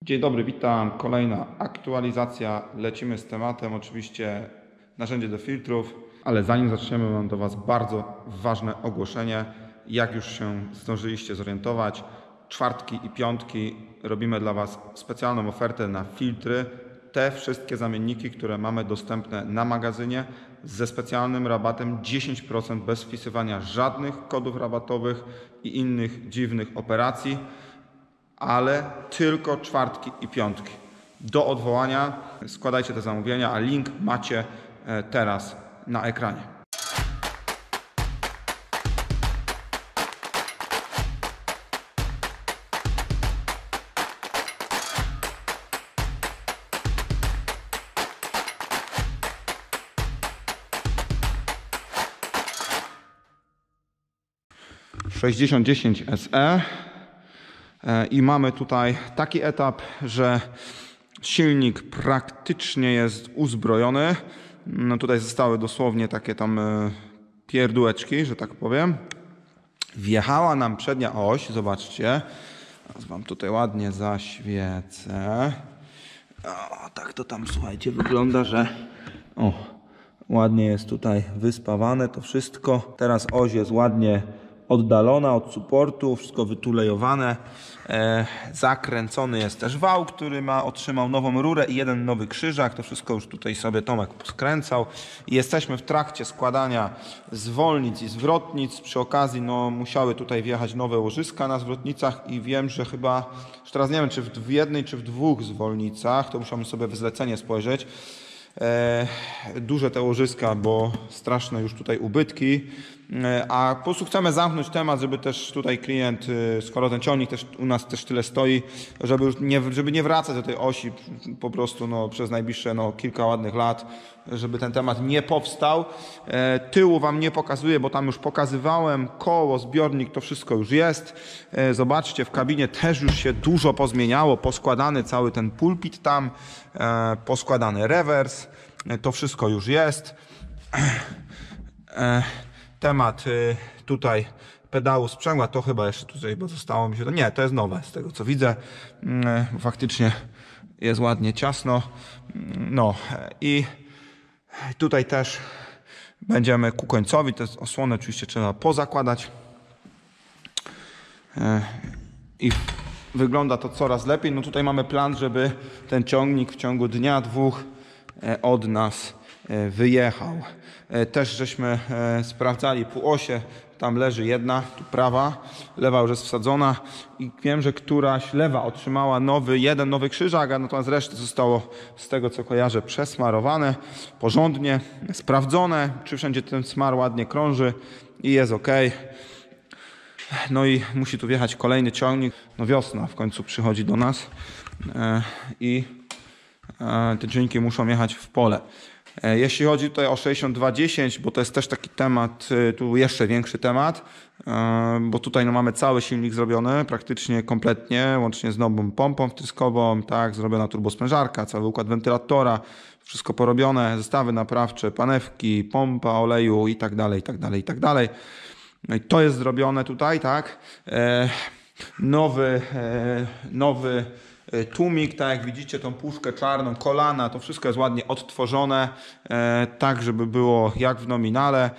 Dzień dobry, witam. Kolejna aktualizacja. Lecimy z tematem, oczywiście narzędzie do filtrów, ale zanim zaczniemy, mam do Was bardzo ważne ogłoszenie. Jak już się zdążyliście zorientować, czwartki i piątki robimy dla Was specjalną ofertę na filtry. Te wszystkie zamienniki, które mamy dostępne na magazynie ze specjalnym rabatem 10% bez wpisywania żadnych kodów rabatowych i innych dziwnych operacji, ale tylko czwartki i piątki. Do odwołania składajcie te zamówienia, a link macie teraz na ekranie. .6010 SE i mamy tutaj taki etap, że silnik praktycznie jest uzbrojony. No tutaj zostały dosłownie takie tam pierdółeczki, że tak powiem. Wjechała nam przednia oś, zobaczcie. Teraz wam tutaj ładnie zaświecę. O, tak to tam, słuchajcie, wygląda, że ładnie jest tutaj wyspawane to wszystko. Teraz oś jest ładnie oddalona od supportu, wszystko wytulejowane. Zakręcony jest też wał, który otrzymał nową rurę i jeden nowy krzyżak. To wszystko już tutaj sobie Tomek poskręcał. I jesteśmy w trakcie składania zwolnic i zwrotnic. Przy okazji musiały tutaj wjechać nowe łożyska na zwrotnicach i wiem, że chyba, już teraz nie wiem, czy w jednej, czy w dwóch zwolnicach, to musiałbym sobie w zlecenie spojrzeć. Duże te łożyska, bo straszne już tutaj ubytki, a po prostu chcemy zamknąć temat, żeby też tutaj klient, skoro ten ciągnik też u nas też tyle stoi, żeby już nie wracać do tej osi po prostu przez najbliższe kilka ładnych lat, żeby ten temat nie powstał. Tyłu wam nie pokazuję, bo tam już pokazywałem, koło, zbiornik, to wszystko już jest. Zobaczcie, w kabinie też już się dużo pozmieniało, poskładany cały ten pulpit tam, poskładany rewers, to wszystko już jest. Temat tutaj pedału sprzęgła, to chyba jeszcze tutaj, bo zostało mi się, nie, to jest nowe z tego co widzę, faktycznie jest ładnie ciasno, i tutaj też będziemy ku końcowi, te osłony oczywiście trzeba pozakładać i wygląda to coraz lepiej. Tutaj mamy plan, żeby ten ciągnik w ciągu dnia, dwóch od nas wyjechał. Też żeśmy sprawdzali półosie, tam leży jedna, tu prawa, lewa już jest wsadzona i wiem, że któraś lewa otrzymała jeden nowy krzyżak, a natomiast resztę zostało, z tego co kojarzę, przesmarowane porządnie, sprawdzone, czy wszędzie ten smar ładnie krąży i jest ok. I musi tu wjechać kolejny ciągnik. Wiosna w końcu przychodzi do nas i te ciągniki muszą jechać w pole. Jeśli chodzi tutaj o 6210, bo to jest też taki temat, tu jeszcze większy temat, bo tutaj mamy cały silnik zrobiony, praktycznie kompletnie, łącznie z nową pompą wtryskową, tak, zrobiona turbosprężarka, cały układ wentylatora, wszystko porobione, zestawy naprawcze, panewki, pompa oleju i tak dalej, i tak dalej, i tak dalej. I to jest zrobione tutaj, tak. Nowy tłumik, tak jak widzicie, tą puszkę czarną, kolana, to wszystko jest ładnie odtworzone, tak żeby było jak w nominale.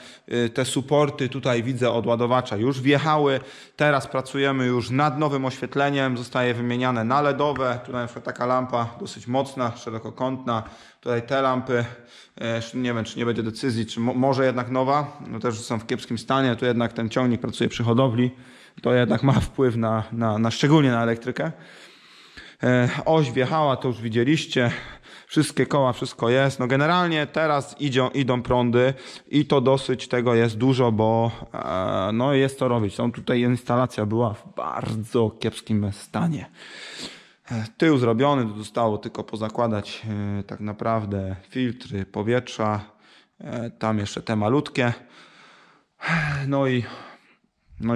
Te suporty tutaj widzę od ładowacza już wjechały. Teraz pracujemy już nad nowym oświetleniem, zostaje wymieniane na LEDowe. Tutaj na przykład taka lampa dosyć mocna, szerokokątna. Tutaj te lampy, nie wiem, czy nie będzie decyzji, czy może jednak nowa, też są w kiepskim stanie. Tu jednak ten ciągnik pracuje przy hodowli, to jednak ma wpływ szczególnie na elektrykę. Oś wjechała, to już widzieliście, wszystkie koła, wszystko jest. Generalnie teraz idą prądy i to dosyć tego jest dużo, bo jest to robić. Tutaj instalacja była w bardzo kiepskim stanie. Tył zrobiony, zostało tylko pozakładać tak naprawdę filtry powietrza, tam jeszcze te malutkie.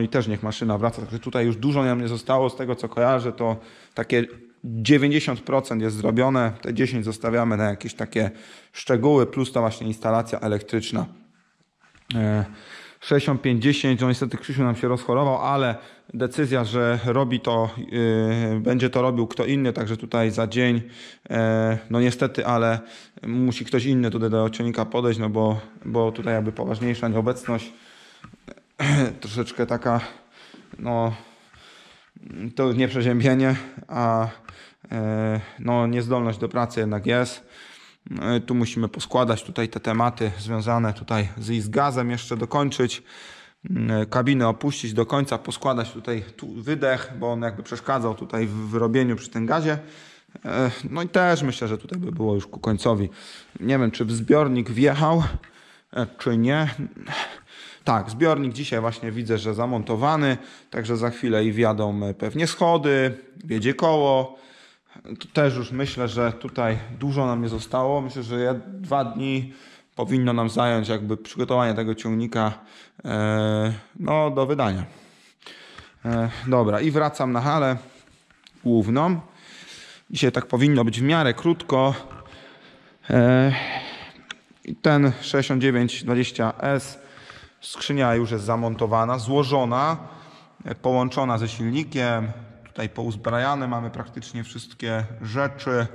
I też niech maszyna wraca. Także tutaj już dużo nam nie zostało, z tego co kojarzę, to takie 90% jest zrobione, te 10% zostawiamy na jakieś takie szczegóły, plus ta właśnie instalacja elektryczna. 6510, no niestety Krzysiu nam się rozchorował, ale decyzja, że robi to, będzie to robił kto inny, także tutaj za dzień, no niestety, ale musi ktoś inny tutaj do ciągnika podejść, no bo tutaj jakby poważniejsza nieobecność, troszeczkę taka, no to nie przeziębienie, a no niezdolność do pracy jednak jest. Tu musimy poskładać tutaj te tematy związane tutaj z gazem, jeszcze dokończyć, kabinę opuścić do końca, poskładać tutaj wydech, bo on jakby przeszkadzał tutaj w robieniu przy tym gazie. No i też myślę, że tutaj by było już ku końcowi. Nie wiem, czy zbiornik wjechał, czy nie. Tak, zbiornik dzisiaj właśnie widzę, że zamontowany, także za chwilę i wjadą pewnie schody, wjedzie koło. To też już myślę, że tutaj dużo nam nie zostało. Myślę, że 2 dni powinno nam zająć jakby przygotowanie tego ciągnika no, do wydania. Dobra, i wracam na halę główną. Dzisiaj tak powinno być w miarę krótko. Ten 6920S, skrzynia już jest zamontowana, złożona, połączona ze silnikiem. Tutaj pouzbrajane mamy praktycznie wszystkie rzeczy.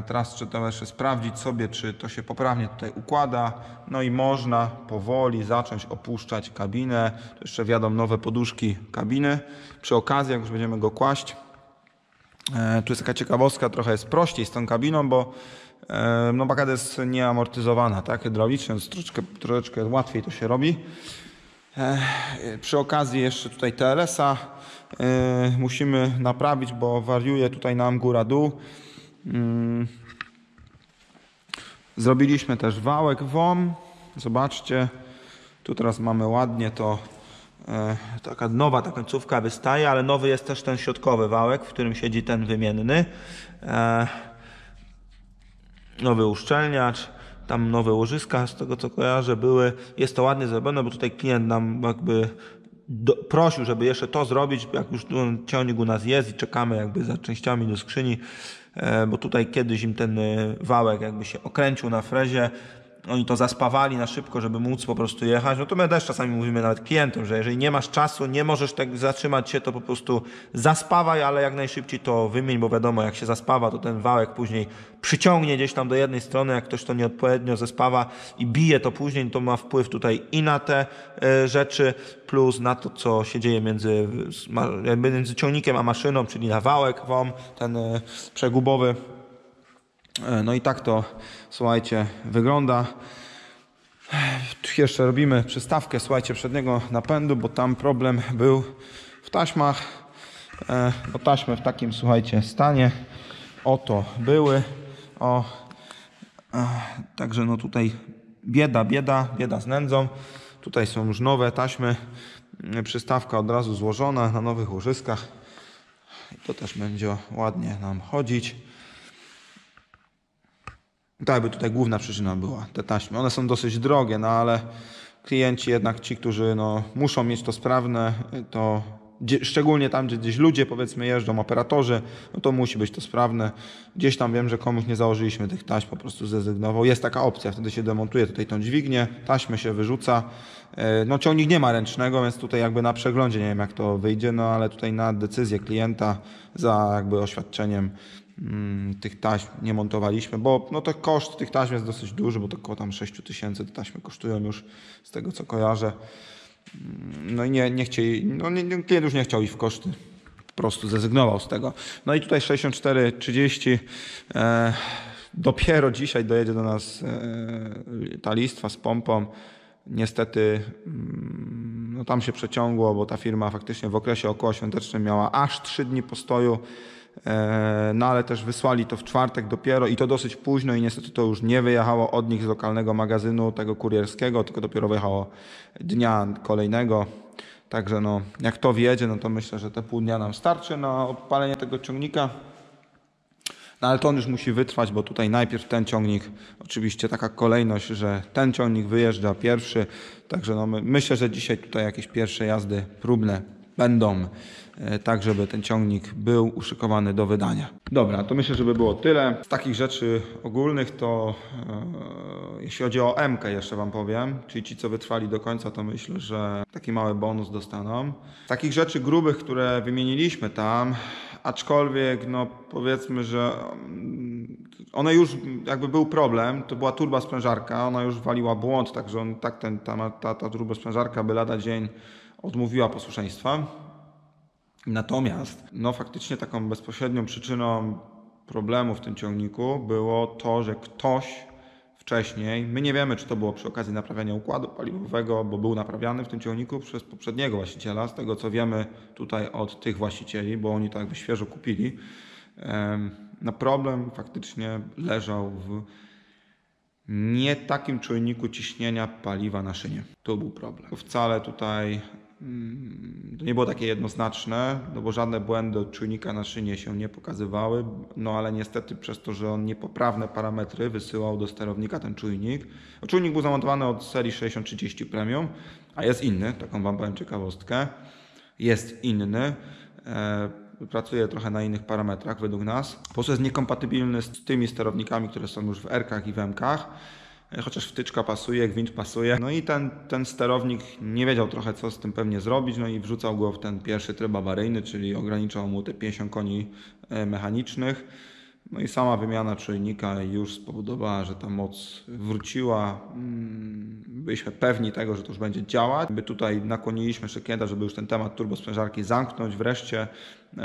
Teraz trzeba jeszcze sprawdzić sobie, czy to się poprawnie tutaj układa. No i można powoli zacząć opuszczać kabinę. Tu jeszcze wjadą nowe poduszki kabiny. Przy okazji, jak już będziemy go kłaść, tu jest taka ciekawostka, trochę jest prościej z tą kabiną, bo no bagada jest nieamortyzowana, tak, hydraulicznie, więc troszeczkę łatwiej to się robi. Przy okazji jeszcze tutaj TLS-a musimy naprawić, bo wariuje tutaj nam góra-dół. Zrobiliśmy też wałek WOM. Zobaczcie, tu teraz mamy ładnie to, taka nowa ta końcówka wystaje, ale nowy jest też ten środkowy wałek, w którym siedzi ten wymienny. Nowy uszczelniacz, tam nowe łożyska, z tego co kojarzę, były. Jest to ładnie zrobione, bo tutaj klient nam jakby prosił, żeby jeszcze to zrobić, jak już ciągnik u nas jest i czekamy jakby za częściami do skrzyni, bo tutaj kiedyś im ten wałek jakby się okręcił na frezie, oni to zaspawali na szybko, żeby móc po prostu jechać. No to my też czasami mówimy nawet klientom, że jeżeli nie masz czasu, nie możesz tak zatrzymać się, to po prostu zaspawaj, ale jak najszybciej to wymień, bo wiadomo, jak się zaspawa, to ten wałek później przyciągnie gdzieś tam do jednej strony, jak ktoś to nieodpowiednio zespawa i bije to później, to ma wpływ tutaj i na te rzeczy, plus na to, co się dzieje między ciągnikiem a maszyną, czyli na wałek WOM, ten przegubowy. No i tak to, słuchajcie, wygląda. Tu jeszcze robimy przystawkę, słuchajcie, przedniego napędu, bo tam problem był w taśmach. No taśmy w takim, słuchajcie, stanie. Oto były. Także no tutaj bieda z nędzą. Tutaj są już nowe taśmy. Przystawka od razu złożona na nowych łożyskach. To też będzie ładnie nam chodzić. Tak by tutaj główna przyczyna była, te taśmy. One są dosyć drogie, no ale klienci jednak ci, którzy no, muszą mieć to sprawne, to szczególnie tam, gdzie gdzieś ludzie powiedzmy jeżdżą, operatorzy, no to musi być to sprawne. Gdzieś tam wiem, że komuś nie założyliśmy tych taśm, po prostu zrezygnował. Jest taka opcja, wtedy się demontuje tutaj tą dźwignię, taśmy się wyrzuca. No ciągnik nie ma ręcznego, więc tutaj jakby na przeglądzie nie wiem jak to wyjdzie, no ale tutaj na decyzję klienta za jakby oświadczeniem tych taśm nie montowaliśmy, bo no to koszt tych taśm jest dosyć duży, bo to około tam 6 000 te taśmy kosztują już z tego co kojarzę. No i nie chcieli, no klient już nie chciał iść w koszty, po prostu zrezygnował z tego. No i tutaj 6430 dopiero dzisiaj dojedzie do nas ta listwa z pompą. Niestety no tam się przeciągło, bo ta firma faktycznie w okresie okołoświątecznym miała aż 3 dni postoju. No ale też wysłali to w czwartek dopiero i to dosyć późno i niestety to już nie wyjechało od nich z lokalnego magazynu tego kurierskiego, tylko dopiero wyjechało dnia kolejnego. Także no, jak to wjedzie, no to myślę, że te pół dnia nam starczy na odpalenie tego ciągnika. No ale to on już musi wytrwać, bo tutaj najpierw ten ciągnik, oczywiście taka kolejność, że ten ciągnik wyjeżdża pierwszy. Także no, myślę, że dzisiaj tutaj jakieś pierwsze jazdy próbne będą, tak żeby ten ciągnik był uszykowany do wydania. Dobra, to myślę, że by było tyle. Z takich rzeczy ogólnych to jeśli chodzi o MK jeszcze Wam powiem, czyli ci co wytrwali do końca, to myślę, że taki mały bonus dostaną. Z takich rzeczy grubych, które wymieniliśmy tam, aczkolwiek no powiedzmy, że one już jakby był problem, to była turbosprężarka, ona już waliła błąd, także ta turbosprężarka by lada dzień odmówiła posłuszeństwa. Natomiast no faktycznie taką bezpośrednią przyczyną problemu w tym ciągniku było to, że ktoś wcześniej, my nie wiemy, czy to było przy okazji naprawiania układu paliwowego, bo był naprawiany w tym ciągniku przez poprzedniego właściciela, z tego co wiemy tutaj od tych właścicieli, bo oni to jakby świeżo kupili. No problem faktycznie leżał w nie takim czujniku ciśnienia paliwa na szynie. To był problem. Wcale tutaj to nie było takie jednoznaczne, no bo żadne błędy od czujnika na szynie się nie pokazywały, no ale niestety przez to, że on niepoprawne parametry wysyłał do sterownika ten czujnik. Czujnik był zamontowany od serii 6030 Premium, a jest inny, taką Wam powiem ciekawostkę. Jest inny. Pracuje trochę na innych parametrach według nas. Po prostu jest niekompatybilny z tymi sterownikami, które są już w R-kach i w M-kach. Chociaż wtyczka pasuje, gwint pasuje. No i ten sterownik nie wiedział trochę co z tym pewnie zrobić, no i wrzucał go w ten pierwszy tryb awaryjny, czyli ograniczał mu te 50 koni mechanicznych. No i sama wymiana czujnika już spowodowała, że ta moc wróciła. Byliśmy pewni tego, że to już będzie działać. Tutaj nakłoniliśmy Szykieda, żeby już ten temat turbosprężarki zamknąć wreszcie,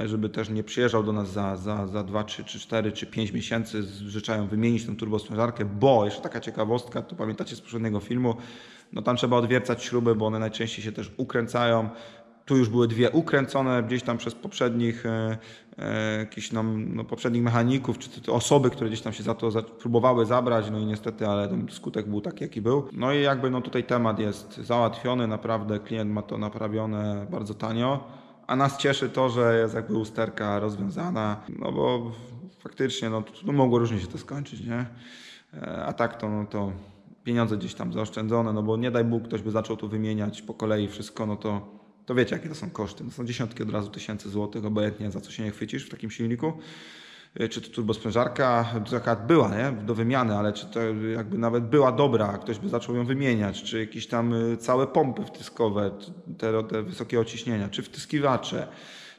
żeby też nie przyjeżdżał do nas za 2, 3, 4 czy 5 miesięcy z życzeniem wymienić tę turbosprężarkę, bo jeszcze taka ciekawostka, to pamiętacie z poprzedniego filmu, no tam trzeba odwiercać śruby, bo one najczęściej się też ukręcają. Tu już były dwie ukręcone gdzieś tam przez poprzednich jakichś poprzednich mechaników, czy osoby, które gdzieś tam się za to próbowały zabrać, no i niestety, ale ten skutek był taki, jaki był. No i jakby no tutaj temat jest załatwiony, naprawdę klient ma to naprawione bardzo tanio, a nas cieszy to, że jest jakby usterka rozwiązana, no bo faktycznie no mogło różnie się to skończyć, nie? A tak to, no to pieniądze gdzieś tam zaoszczędzone, no bo nie daj Bóg, ktoś by zaczął tu wymieniać po kolei wszystko, no to wiecie, jakie to są koszty. To są dziesiątki od razu tysięcy złotych, obojętnie za co się nie chwycisz w takim silniku. Czy to turbosprężarka taka była, nie? Do wymiany, ale czy to jakby nawet była dobra, a ktoś by zaczął ją wymieniać, czy jakieś tam całe pompy wtyskowe, te wysokiego ciśnienia, czy wtyskiwacze,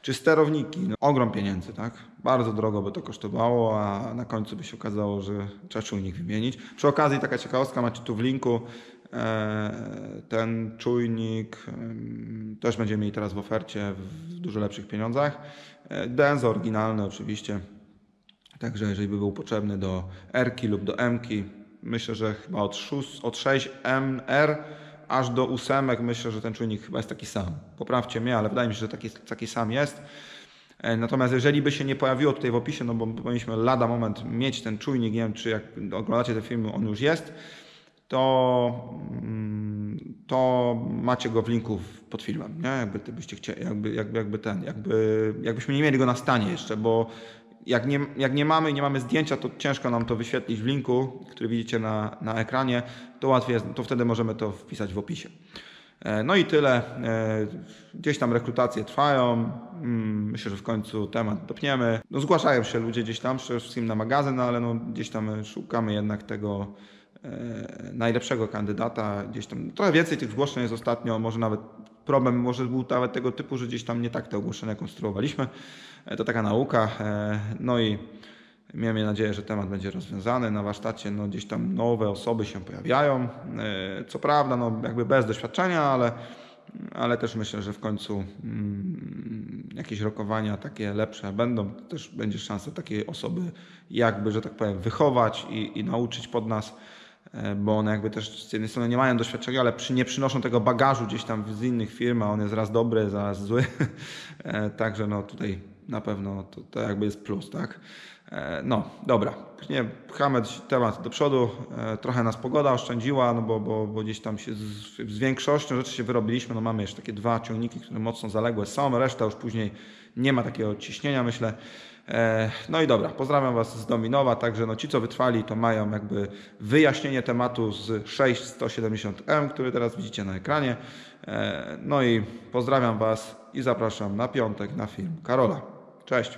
czy sterowniki. No, ogrom pieniędzy, tak? Bardzo drogo by to kosztowało, a na końcu by się okazało, że trzeba czujnik wymienić. Przy okazji taka ciekawostka, macie tu w linku, ten czujnik też będziemy mieli teraz w ofercie w dużo lepszych pieniądzach. Denso oryginalny oczywiście, także jeżeli by był potrzebny do R-ki lub do M-ki, myślę, że chyba od 6MR aż do 8, myślę, że ten czujnik chyba jest taki sam. Poprawcie mnie, ale wydaje mi się, że taki sam jest. Natomiast jeżeli by się nie pojawiło tutaj w opisie, no bo powinniśmy lada moment mieć ten czujnik, nie wiem czy jak oglądacie te filmy, on już jest, to macie go w linku pod filmem, nie? Jakby byście chcieli, jakbyśmy nie mieli go na stanie jeszcze, bo jak nie mamy zdjęcia, to ciężko nam to wyświetlić w linku, który widzicie na ekranie, to łatwiej jest, to wtedy możemy to wpisać w opisie. No i tyle. Gdzieś tam rekrutacje trwają. Myślę, że w końcu temat dopniemy. No, zgłaszają się ludzie gdzieś tam, przede wszystkim na magazyn, no, ale no, gdzieś tam szukamy jednak tego najlepszego kandydata. Gdzieś tam trochę więcej tych zgłoszeń jest ostatnio. Może nawet problem może był nawet tego typu, że gdzieś tam nie tak te ogłoszenia konstruowaliśmy. To taka nauka. No i miejmy nadzieję, że temat będzie rozwiązany. Na warsztacie no, gdzieś tam nowe osoby się pojawiają. Co prawda no, jakby bez doświadczenia, ale też myślę, że w końcu jakieś rokowania takie lepsze będą. Też będzie szansa takiej osoby jakby, że tak powiem, wychować i nauczyć pod nas, bo one jakby też z jednej strony nie mają doświadczenia, ale nie przynoszą tego bagażu gdzieś tam z innych firm, a on jest raz dobry, zaraz zły. Także no tutaj na pewno to jakby jest plus, tak? No, dobra. Nie pchamy temat do przodu. Trochę nas pogoda oszczędziła, no bo gdzieś tam się z większością rzeczy się wyrobiliśmy. No mamy jeszcze takie 2 ciągniki, które mocno zaległe są. Reszta już później nie ma takiego ciśnienia, myślę. No i dobra, pozdrawiam Was z Dominowa. Także no ci, co wytrwali, to mają jakby wyjaśnienie tematu z 6170M, który teraz widzicie na ekranie. No i pozdrawiam Was i zapraszam na piątek na film Karola. Cześć!